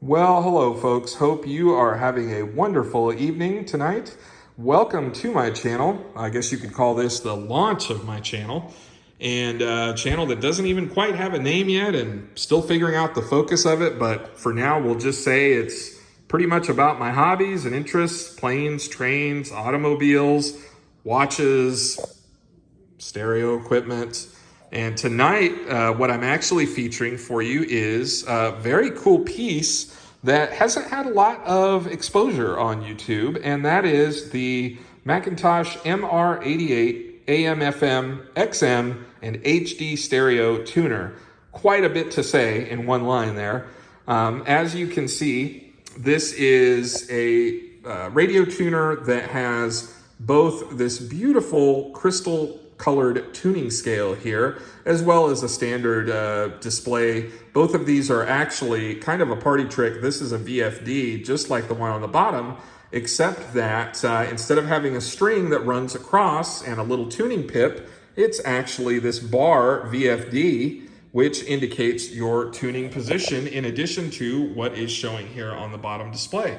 Well, hello folks. Hope you are having a wonderful evening tonight. Welcome to my channel. I guess you could call this the launch of my channel. And a channel that doesn't even quite have a name yet and still figuring out the focus of it. But for now, we'll just say it's pretty much about my hobbies and interests: planes, trains, automobiles, watches, stereo equipment. And tonight, what I'm actually featuring for you is a very cool piece that hasn't had a lot of exposure on YouTube, and that is the McIntosh MR88 AM, FM, XM, and HD stereo tuner. Quite a bit to say in one line there. As you can see, this is a radio tuner that has both this beautiful crystal colored tuning scale here, as well as a standard display. Both of these are actually kind of a party trick. This is a VFD, just like the one on the bottom, except that instead of having a string that runs across and a little tuning pip, it's actually this bar VFD, which indicates your tuning position in addition to what is showing here on the bottom display.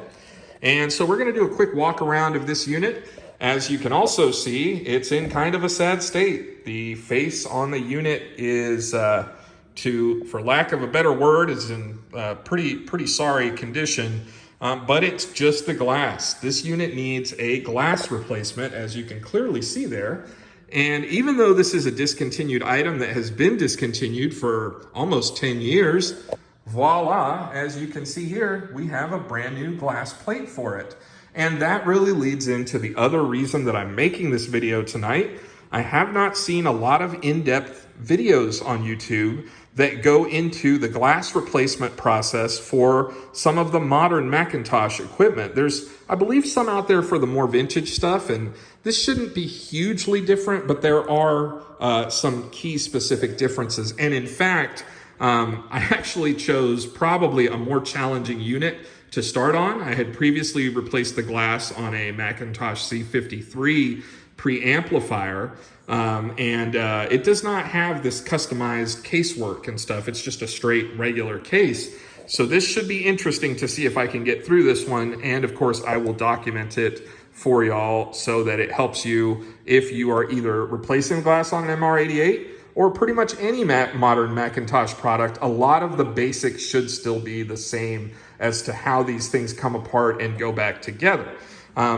And so we're going to do a quick walk around of this unit. As you can also see, it's in kind of a sad state. The face on the unit is, for lack of a better word, is in pretty sorry condition, but it's just the glass. This unit needs a glass replacement, as you can clearly see there. And even though this is a discontinued item that has been discontinued for almost 10 years, voila, as you can see here, we have a brand new glass plate for it. And that really leads into the other reason that I'm making this video tonight. I have not seen a lot of in-depth videos on YouTube that go into the glass replacement process for some of the modern McIntosh equipment. There's, I believe, some out there for the more vintage stuff, and this shouldn't be hugely different, but there are some key specific differences. And in fact, I actually chose probably a more challenging unit to start on. I had previously replaced the glass on a McIntosh C53 preamplifier, and it does not have this customized casework and stuff. It's just a straight regular case. So this should be interesting to see if I can get through this one, and of course I will document it for y'all so that it helps you if you are either replacing glass on an MR88 or pretty much any modern McIntosh product. A lot of the basics should still be the same as to how these things come apart and go back together.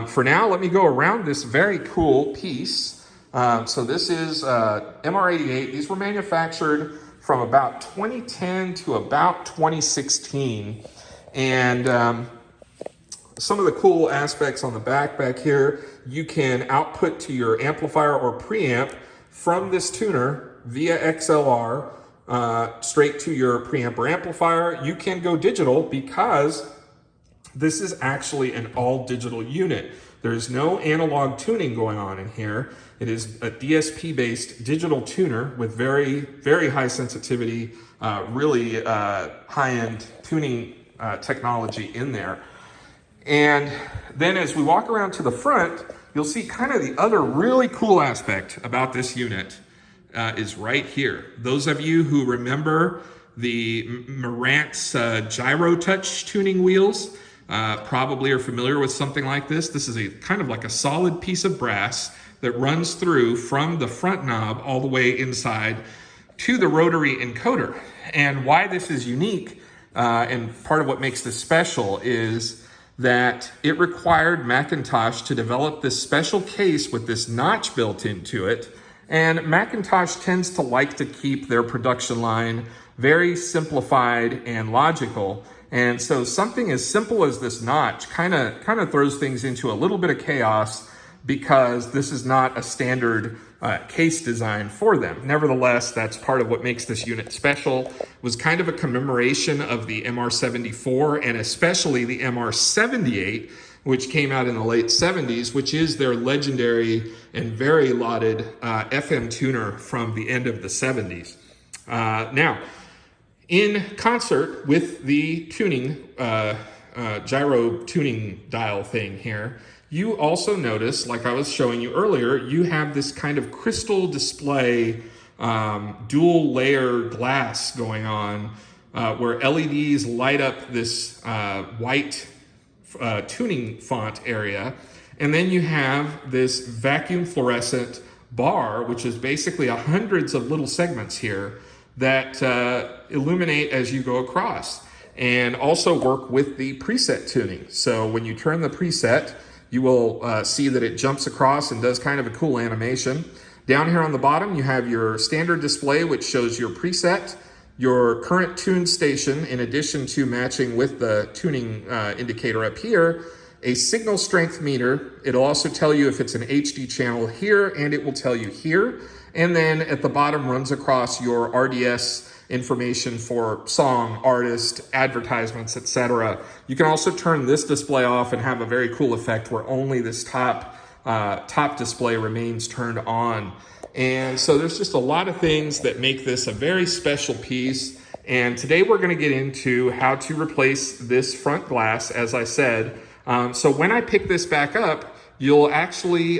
For now, let me go around this very cool piece. So this is MR88. These were manufactured from about 2010 to about 2016. And some of the cool aspects on the back here, you can output to your amplifier or preamp from this tuner via XLR straight to your preamp or amplifier. You can go digital because this is actually an all digital unit. There's no analog tuning going on in here. It is a DSP based digital tuner with very, very high sensitivity, really high-end tuning technology in there. And then as we walk around to the front, you'll see kind of the other really cool aspect about this unit is right here. Those of you who remember the Marantz gyro touch tuning wheels probably are familiar with something like this. This is a kind of like a solid piece of brass that runs through from the front knob all the way inside to the rotary encoder. And why this is unique, and part of what makes this special, is that it required McIntosh to develop this special case with this notch built into it. And McIntosh tends to like to keep their production line very simplified and logical. And so something as simple as this notch kind of throws things into a little bit of chaos because this is not a standard case design for them. Nevertheless, that's part of what makes this unit special. It was kind of a commemoration of the MR74 and especially the MR78, which came out in the late 70s, which is their legendary and very lauded FM tuner from the end of the 70s. Now, in concert with the tuning, gyro tuning dial thing here, you also notice, like I was showing you earlier, you have this kind of crystal display, dual layer glass going on where LEDs light up this white tuning font area. And then you have this vacuum fluorescent bar, which is basically hundreds of little segments here that illuminate as you go across, and also work with the preset tuning. So when you turn the preset, you will see that it jumps across and does kind of a cool animation. Down here on the bottom, you have your standard display, which shows your preset, your current tune station, in addition to matching with the tuning indicator up here, a signal strength meter. It'll also tell you if it's an HD channel here, and it will tell you here. And then at the bottom runs across your RDS information for song, artist, advertisements, etc. You can also turn this display off and have a very cool effect where only this top display remains turned on. And so there's just a lot of things that make this a very special piece. And today we're going to get into how to replace this front glass, as I said. So when I pick this back up, you'll actually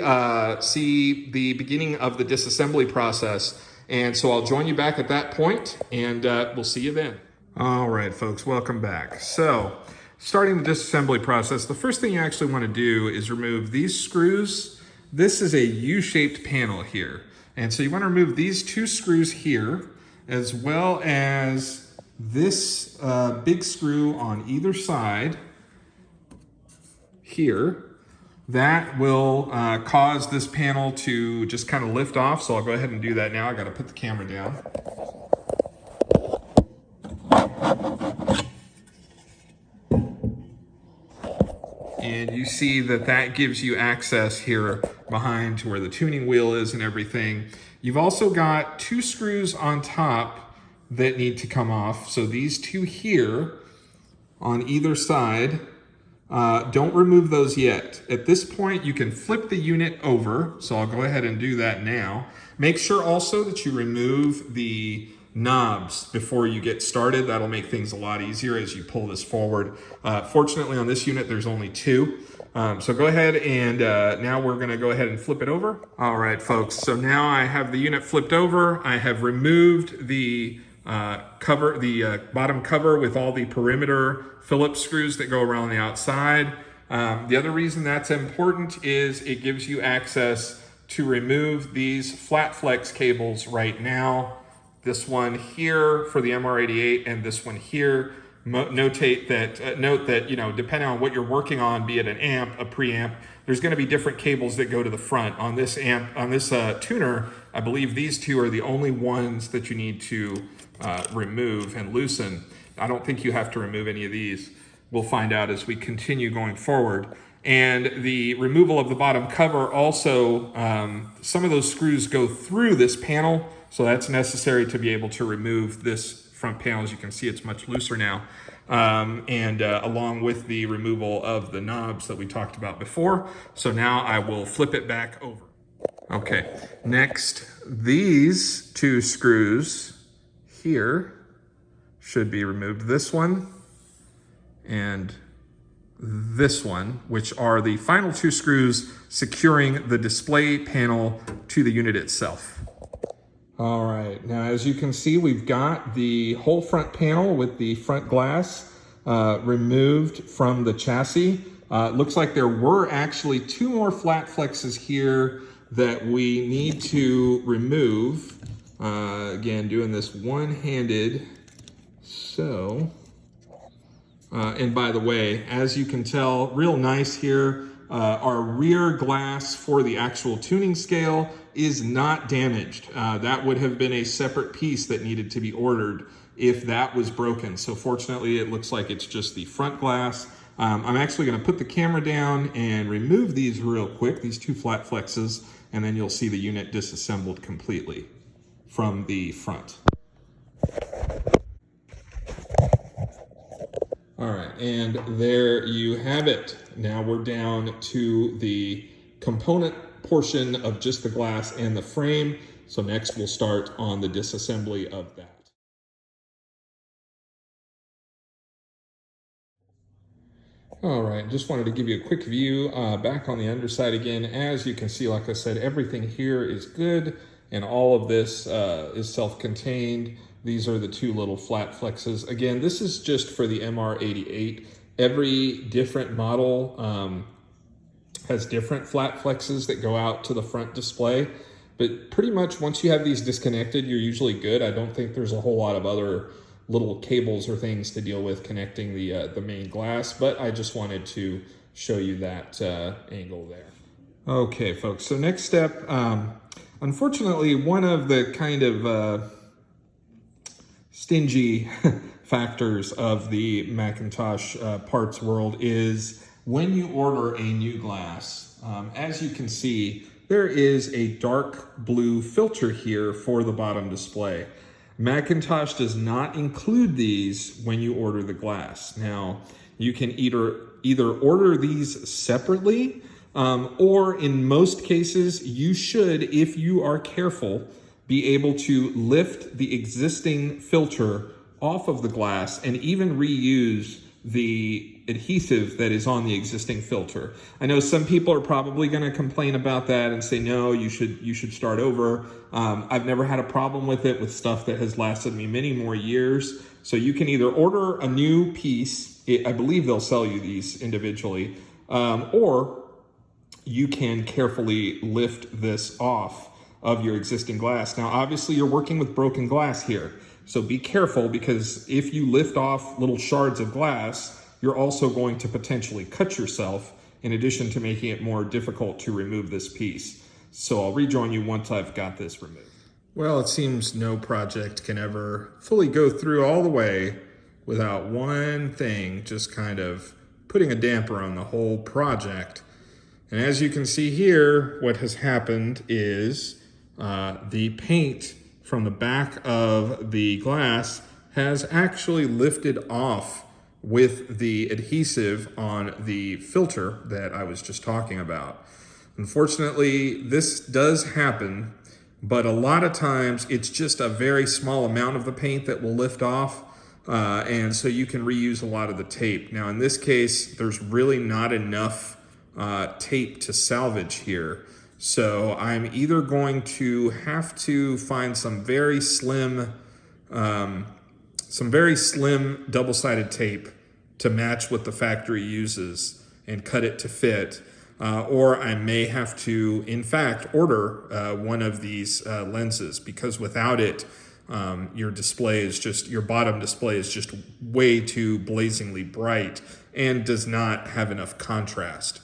see the beginning of the disassembly process. And so I'll join you back at that point, and we'll see you then. All right, folks, welcome back. So starting the disassembly process, the first thing you actually want to do is remove these screws. This is a U-shaped panel here. And so you want to remove these two screws here, as well as this big screw on either side here. That will cause this panel to just kind of lift off. So I'll go ahead and do that now. I got to put the camera down. And you see that that gives you access here behind to where the tuning wheel is and everything. You've also got two screws on top that need to come off. So these two here on either side, don't remove those yet. At this point, you can flip the unit over. So I'll go ahead and do that now. Make sure also that you remove the knobs before you get started. That'll make things a lot easier as you pull this forward. Fortunately on this unit, there's only two. So go ahead and now we're gonna go ahead and flip it over. All right, folks, so now I have the unit flipped over. I have removed the cover, the bottom cover with all the perimeter Phillips screws that go around the outside. The other reason that's important is it gives you access to remove these flat flex cables right now. This one here for the MR88 and this one here. Note that, you know, depending on what you're working on, be it an amp, a preamp, there's going to be different cables that go to the front. On this amp, on this tuner, I believe these two are the only ones that you need to remove and loosen. I don't think you have to remove any of these. We'll find out as we continue going forward. And the removal of the bottom cover also, some of those screws go through this panel, so that's necessary to be able to remove this front panel. As you can see, it's much looser now. Along with the removal of the knobs that we talked about before. So now I will flip it back over. Okay, next, these two screws here should be removed. This one and this one, which are the final two screws securing the display panel to the unit itself. All right, now as you can see, we've got the whole front panel with the front glass removed from the chassis. It looks like there were actually two more flat flexes here that we need to remove. Again, doing this one-handed. So, and by the way, as you can tell, real nice here. Our rear glass for the actual tuning scale is not damaged. That would have been a separate piece that needed to be ordered if that was broken. So fortunately, it looks like it's just the front glass. I'm actually going to put the camera down and remove these real quick, these two flat flexes, and then you'll see the unit disassembled completely from the front. All right, and there you have it. Now we're down to the component portion of just the glass and the frame. So next we'll start on the disassembly of that. All right, just wanted to give you a quick view back on the underside again. As you can see, like I said, everything here is good and all of this is self-contained. These are the two little flat flexes. Again, this is just for the MR88. Every different model has different flat flexes that go out to the front display. But pretty much once you have these disconnected, you're usually good. I don't think there's a whole lot of other little cables or things to deal with connecting the main glass, but I just wanted to show you that angle there. Okay, folks, so next step, unfortunately, one of the kind of stingy factors of the McIntosh parts world is when you order a new glass. As you can see, there is a dark blue filter here for the bottom display. McIntosh does not include these when you order the glass. Now, you can either order these separately, or in most cases, you should, if you are careful, be able to lift the existing filter off of the glass and even reuse the adhesive that is on the existing filter. I know some people are probably going to complain about that and say, no, you should start over. I've never had a problem with it with stuff that has lasted me many more years. So you can either order a new piece, I believe they'll sell you these individually, or you can carefully lift this off of your existing glass. Now, obviously you're working with broken glass here. So be careful, because if you lift off little shards of glass, you're also going to potentially cut yourself, in addition to making it more difficult to remove this piece. So I'll rejoin you once I've got this removed. Well, it seems no project can ever fully go through all the way without one thing just kind of putting a damper on the whole project. And as you can see here, what has happened is the paint from the back of the glass has actually lifted off with the adhesive on the filter that I was just talking about. Unfortunately, this does happen, but a lot of times it's just a very small amount of the paint that will lift off, and so you can reuse a lot of the tape. Now, in this case, there's really not enough tape to salvage here. So I'm either going to have to find some very slim double-sided tape to match what the factory uses and cut it to fit, or I may have to, in fact, order one of these lenses, because without it, your bottom display is just way too blazingly bright and does not have enough contrast.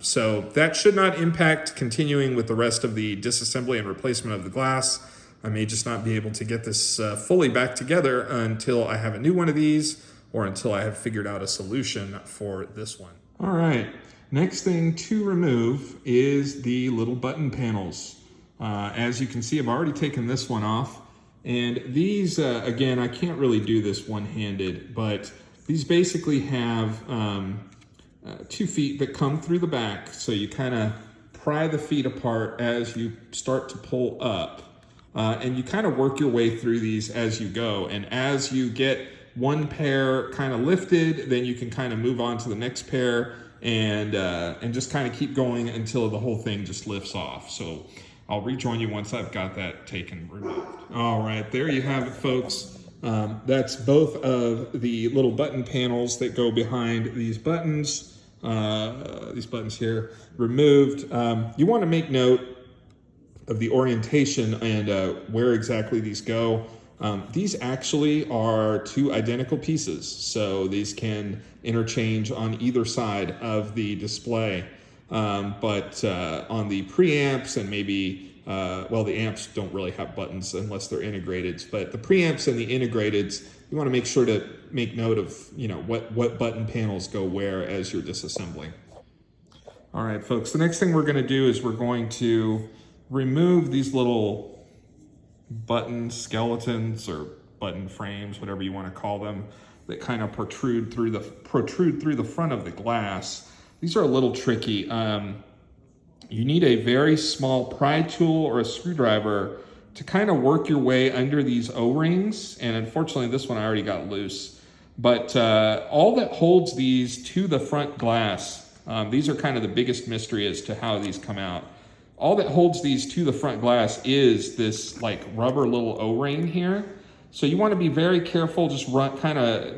So that should not impact continuing with the rest of the disassembly and replacement of the glass. I may just not be able to get this fully back together until I have a new one of these, or until I have figured out a solution for this one. All right, next thing to remove is the little button panels. As you can see, I've already taken this one off. And these, again, I can't really do this one-handed, but these basically have 2 feet that come through the back. So you kind of pry the feet apart as you start to pull up. And you kind of work your way through these as you go. And as you get one pair kind of lifted, then you can kind of move on to the next pair and just kind of keep going until the whole thing just lifts off. So I'll rejoin you once I've got that taken removed. All right, there you have it, folks. That's both of the little button panels that go behind these buttons here removed. You want to make note of the orientation and where exactly these go. These actually are 2 identical pieces, so these can interchange on either side of the display. But on the preamps and maybe, well, the amps don't really have buttons unless they're integrated, but the preamps and the integrateds, you want to make sure to make note of, what button panels go where as you're disassembling. All right, folks, the next thing we're going to do is we're going to remove these little button skeletons or button frames, whatever you want to call them, that kind of protrude through the front of the glass. These are a little tricky. You need a very small pry tool or a screwdriver to kind of work your way under these O-rings. And unfortunately, this one I already got loose. But all that holds these to the front glass, these are kind of the biggest mystery as to how these come out. All that holds these to the front glass is this like rubber little O-ring here. So you want to be very careful, just run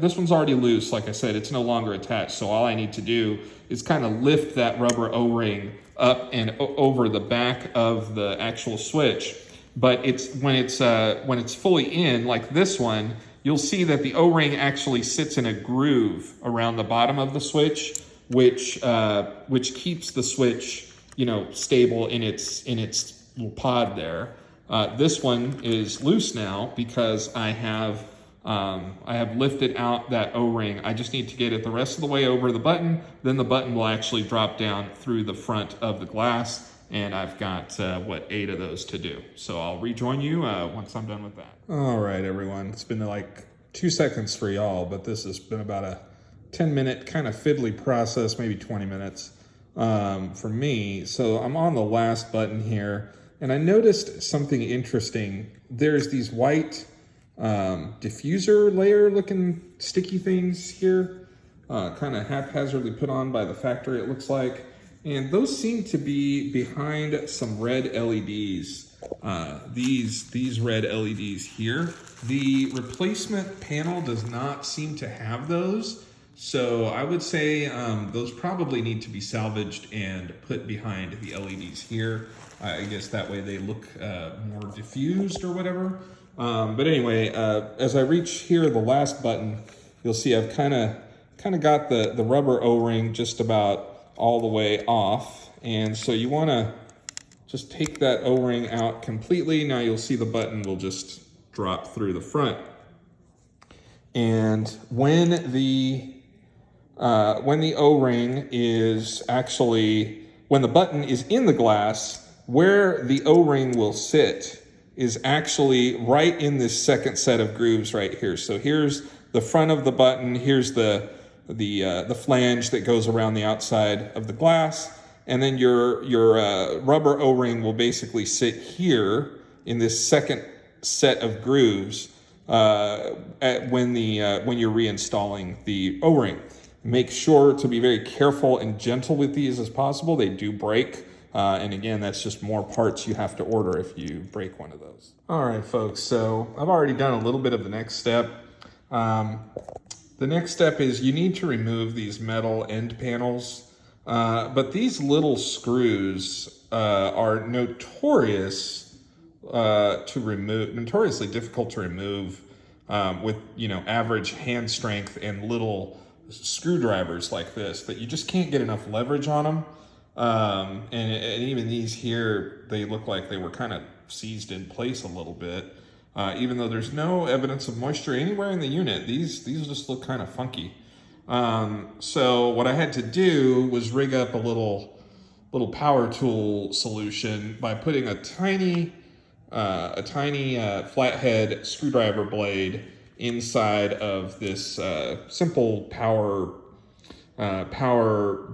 this one's already loose, like I said, it's no longer attached. So all I need to do is kind of lift that rubber O-ring up and over the back of the actual switch. But when it's fully in, like this one, you'll see that the O-ring actually sits in a groove around the bottom of the switch, which keeps the switch, stable in its little pod there. This one is loose now because I have lifted out that O-ring. I just need to get it the rest of the way over the button. Then the button will actually drop down through the front of the glass. And I've got, 8 of those to do. So I'll rejoin you once I'm done with that. All right, everyone. It's been like 2 seconds for y'all, but this has been about a 10-minute kind of fiddly process, maybe 20 minutes for me. So I'm on the last button here. And I noticed something interesting. There's these white diffuser layer looking sticky things here, kind of haphazardly put on by the factory, it looks like. And those seem to be behind some red LEDs. These red LEDs here. The replacement panel does not seem to have those. So I would say those probably need to be salvaged and put behind the LEDs here. I guess that way they look more diffused or whatever. But anyway, as I reach here, the last button, you'll see I've kind of got the rubber O-ring just about all the way off. And so you want to just take that O-ring out completely. Now you'll see the button will just drop through the front. And when the O-ring is actually, when the button is in the glass, where the O-ring will sit is actually right in this second set of grooves right here. So here's the front of the button, here's the flange that goes around the outside of the glass, and then your rubber O-ring will basically sit here in this second set of grooves when you're reinstalling the O-ring. Make sure to be very careful and gentle with these as possible. They do break. And again, that's just more parts you have to order if you break one of those. All right, folks, so I've already done a little bit of the next step. The next step is you need to remove these metal end panels, but these little screws are notoriously difficult to remove with average hand strength and little screwdrivers like this, that you just can't get enough leverage on them. And even these here, they look like they were kind of seized in place a little bit. Even though there's no evidence of moisture anywhere in the unit, these just look kind of funky. So what I had to do was rig up a little power tool solution by putting a tiny flathead screwdriver blade inside of this simple power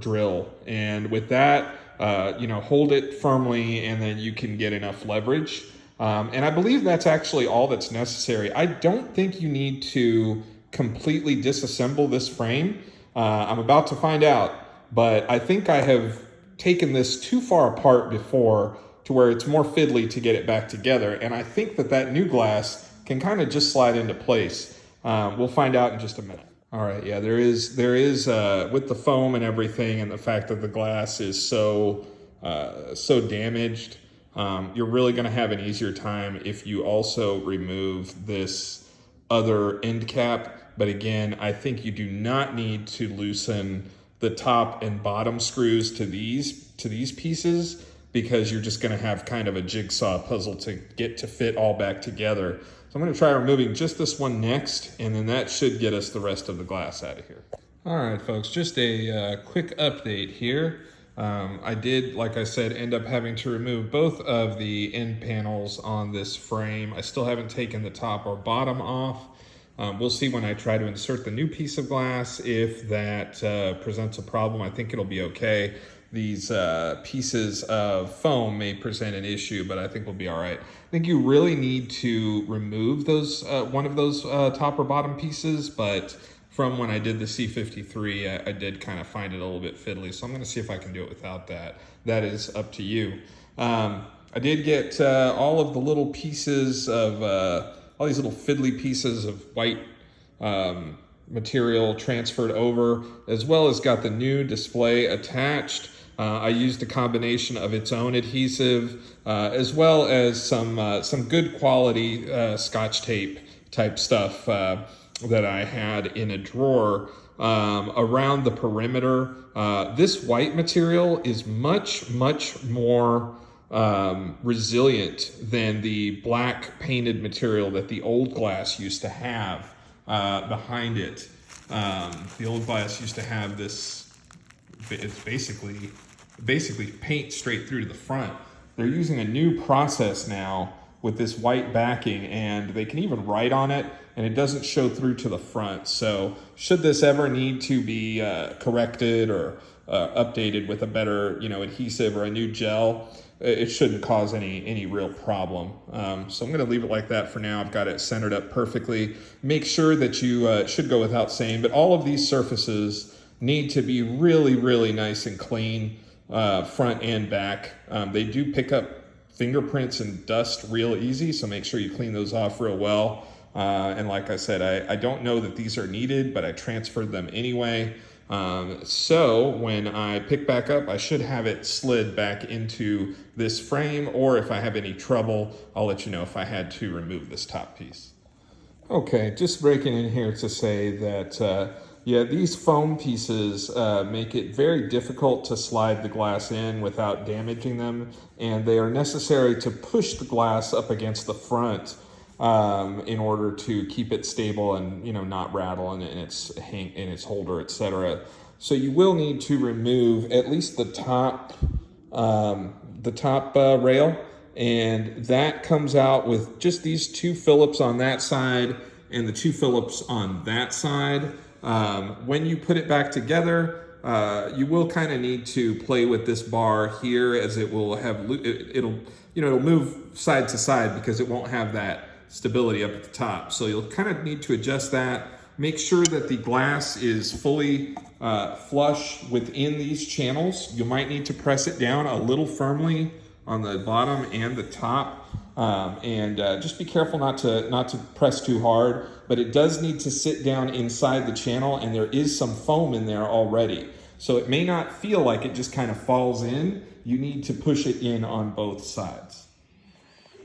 drill, and with that, hold it firmly, and then you can get enough leverage. And I believe that's actually all that's necessary. I don't think you need to completely disassemble this frame. I'm about to find out, but I think I have taken this too far apart before to where it's more fiddly to get it back together. And I think that new glass can kind of just slide into place. We'll find out in just a minute. All right, yeah, there is with the foam and everything, and the fact that the glass is so damaged, you're really going to have an easier time if you also remove this other end cap. But again, I think you do not need to loosen the top and bottom screws to these pieces, because you're just going to have kind of a jigsaw puzzle to get to fit all back together. So I'm going to try removing just this one next, and then that should get us the rest of the glass out of here. All right, folks, just a quick update here. I did, like I said, end up having to remove both of the end panels on this frame. I still haven't taken the top or bottom off. We'll see when I try to insert the new piece of glass if that presents a problem. I think it'll be okay. These pieces of foam may present an issue, but I think we'll be all right. I think you really need to remove those one of those top or bottom pieces, but from when I did the C53, I did kind of find it a little bit fiddly, so I'm going to see if I can do it without that. That is up to you. I did get all of the little pieces of all these little fiddly pieces of white material transferred over, as well as got the new display attached. I used a combination of its own adhesive, as well as some good quality Scotch tape type stuff that I had in a drawer around the perimeter. This white material is much more resilient than the black painted material that the old glass used to have behind it. The old glass used to have this, it's basically paint straight through to the front. They're using a new process now with this white backing, and they can even write on it and it doesn't show through to the front. So should this ever need to be corrected or updated with a better, adhesive or a new gel, it shouldn't cause any real problem. So I'm going to leave it like that for now. I've got it centered up perfectly. Make sure that you should go without saying, but all of these surfaces need to be really nice and clean, front and back. They do pick up fingerprints and dust real easy, so make sure you clean those off real well. And like I said, I don't know that these are needed, but I transferred them anyway. So when I pick back up, I should have it slid back into this frame, or if I have any trouble, I'll let you know if I had to remove this top piece. Okay, just breaking in here to say that, yeah, these foam pieces make it very difficult to slide the glass in without damaging them, and they are necessary to push the glass up against the front in order to keep it stable and not rattle in its holder, etc. So you will need to remove at least the top rail, and that comes out with just these two Phillips on that side and the two Phillips on that side. When you put it back together, you will kind of need to play with this bar here, as it will have it'll move side to side because it won't have that stability up at the top. So you'll kind of need to adjust that. Make sure that the glass is fully flush within these channels. You might need to press it down a little firmly on the bottom and the top, and just be careful not to press too hard. But it does need to sit down inside the channel, and there is some foam in there already. So it may not feel like it just kind of falls in. You need to push it in on both sides.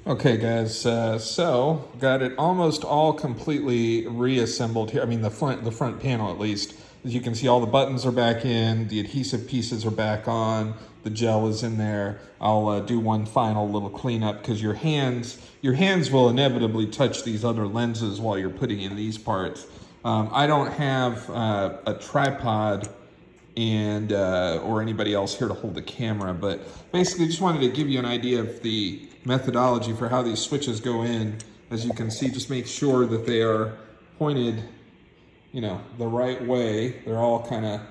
Okay guys, so got it almost all completely reassembled here. I mean the front panel at least. As you can see, all the buttons are back in, the adhesive pieces are back on, the gel is in there. I'll do one final little cleanup because your hands will inevitably touch these other lenses while you're putting in these parts. I don't have a tripod and or anybody else here to hold the camera, but basically just wanted to give you an idea of the methodology for how these switches go in. As you can see, just make sure that they are pointed the right way. They're all kind of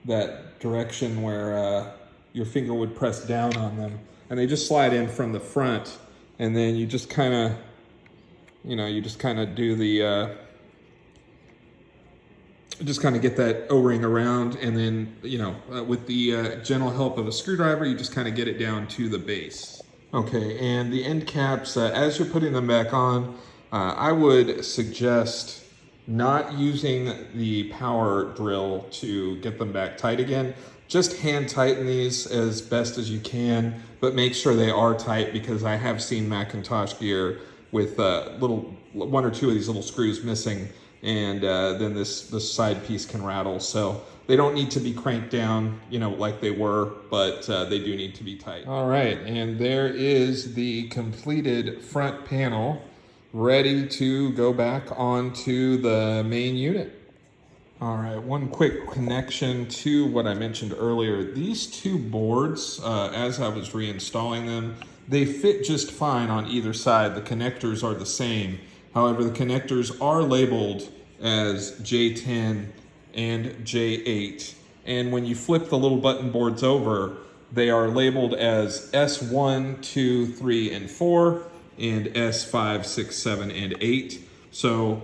that direction where your finger would press down on them, and they just slide in from the front, and then you just kind of do the just kind of get that O-ring around, and then with the gentle help of a screwdriver, you just kind of get it down to the base. Okay, and the end caps, as you're putting them back on, I would suggest not using the power drill to get them back tight again. Just hand tighten these as best as you can, but make sure they are tight, because I have seen McIntosh gear with one or two of these little screws missing, and then this side piece can rattle. So they don't need to be cranked down, like they were, but they do need to be tight. All right, and there is the completed front panel, ready to go back onto the main unit. All right, one quick connection to what I mentioned earlier. These two boards, as I was reinstalling them, they fit just fine on either side. The connectors are the same. However, the connectors are labeled as J10 and J8. And when you flip the little button boards over, they are labeled as S1, 2, 3, and 4, and S5, 6, 7, and 8. So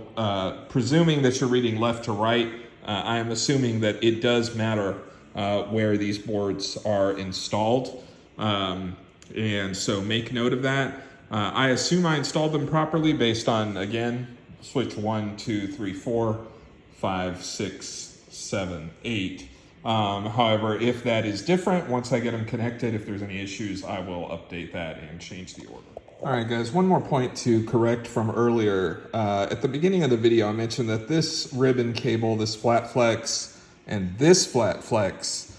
presuming that you're reading left to right, I am assuming that it does matter where these boards are installed. And so make note of that. I assume I installed them properly based on, again, switch 1, 2, 3, 4, 5, 6, 7, 8. However, if that is different, once I get them connected, if there's any issues, I will update that and change the order. All right, guys, one more point to correct from earlier. At the beginning of the video, I mentioned that this ribbon cable, this flat flex, and this flat flex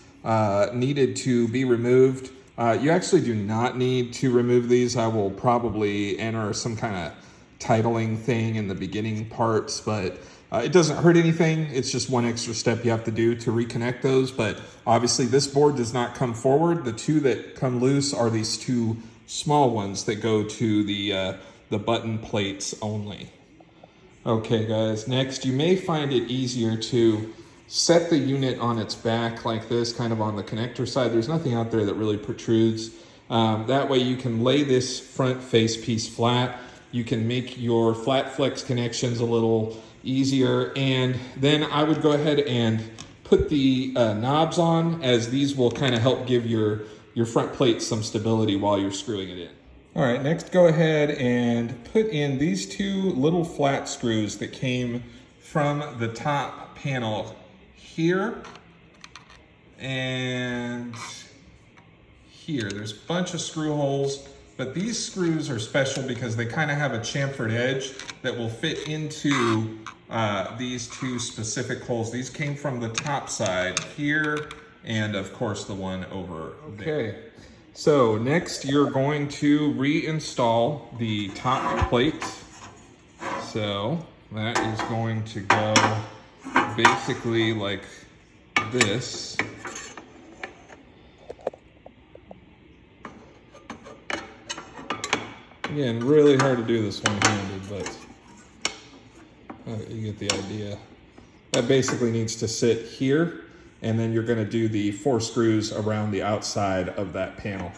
needed to be removed. You actually do not need to remove these. I will probably enter some kind of titling thing in the beginning parts, but it doesn't hurt anything. It's just one extra step you have to do to reconnect those. But obviously this board does not come forward. The two that come loose are these two small ones that go to the button plates only. Okay guys, next you may find it easier to set the unit on its back like this, kind of on the connector side. There's nothing out there that really protrudes. That way you can lay this front face piece flat. You can make your flat flex connections a little easier. And then I would go ahead and put the knobs on, as these will kind of help give your front plate some stability while you're screwing it in. All right, next go ahead and put in these two little flat screws that came from the top panel here and here. There's a bunch of screw holes, but these screws are special because they kind of have a chamfered edge that will fit into these two specific holes. These came from the top side here, and of course the one over there. Okay, so next you're going to reinstall the top plate. So that is going to go basically like this. Again, really hard to do this one-handed, but you get the idea. That basically needs to sit here, and then you're going to do the 4 screws around the outside of that panel.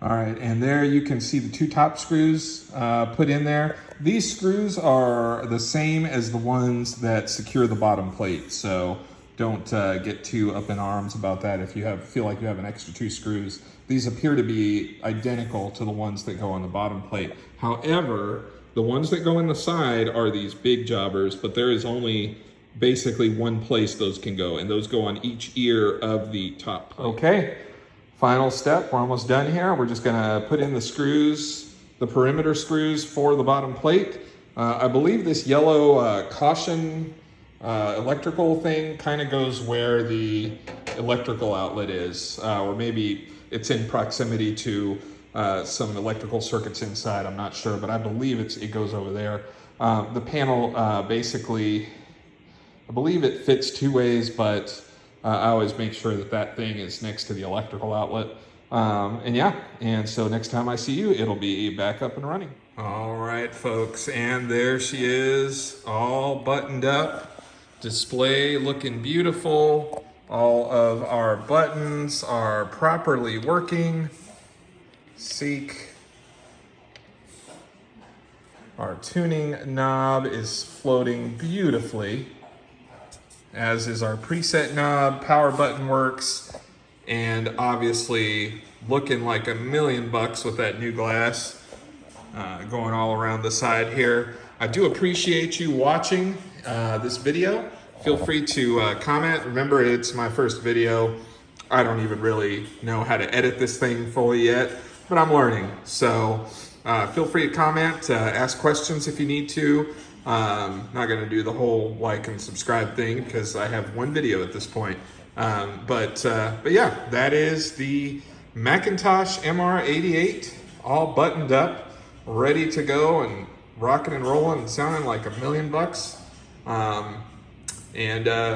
All right, and there you can see the 2 top screws put in there. These screws are the same as the ones that secure the bottom plate, so don't get too up in arms about that if you feel like you have an extra 2 screws. These appear to be identical to the ones that go on the bottom plate. However, the ones that go in the side are these big jobbers, but there is only basically one place those can go, and those go on each ear of the top plate. Okay, final step, we're almost done here. We're just gonna put in the screws, the perimeter screws for the bottom plate. I believe this yellow caution electrical thing kind of goes where the electrical outlet is, or maybe it's in proximity to some electrical circuits inside. I'm not sure, but I believe it goes over there. The panel basically, I believe it fits 2 ways, but I always make sure that that thing is next to the electrical outlet. And yeah, and so next time I see you, it'll be back up and running. All right, folks, and there she is, all buttoned up, display looking beautiful. All of our buttons are properly working. Seek. Our tuning knob is floating beautifully, as is our preset knob. Power button works, and obviously looking like $1,000,000 with that new glass going all around the side here. I do appreciate you watching this video. Feel free to comment. Remember, it's my first video. I don't even really know how to edit this thing fully yet, but I'm learning. So feel free to comment, ask questions if you need to. Not gonna do the whole like and subscribe thing because I have 1 video at this point. But yeah, that is the McIntosh MR88, all buttoned up, ready to go and rocking and rolling and sounding like $1,000,000.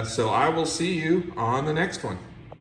So I will see you on the next one.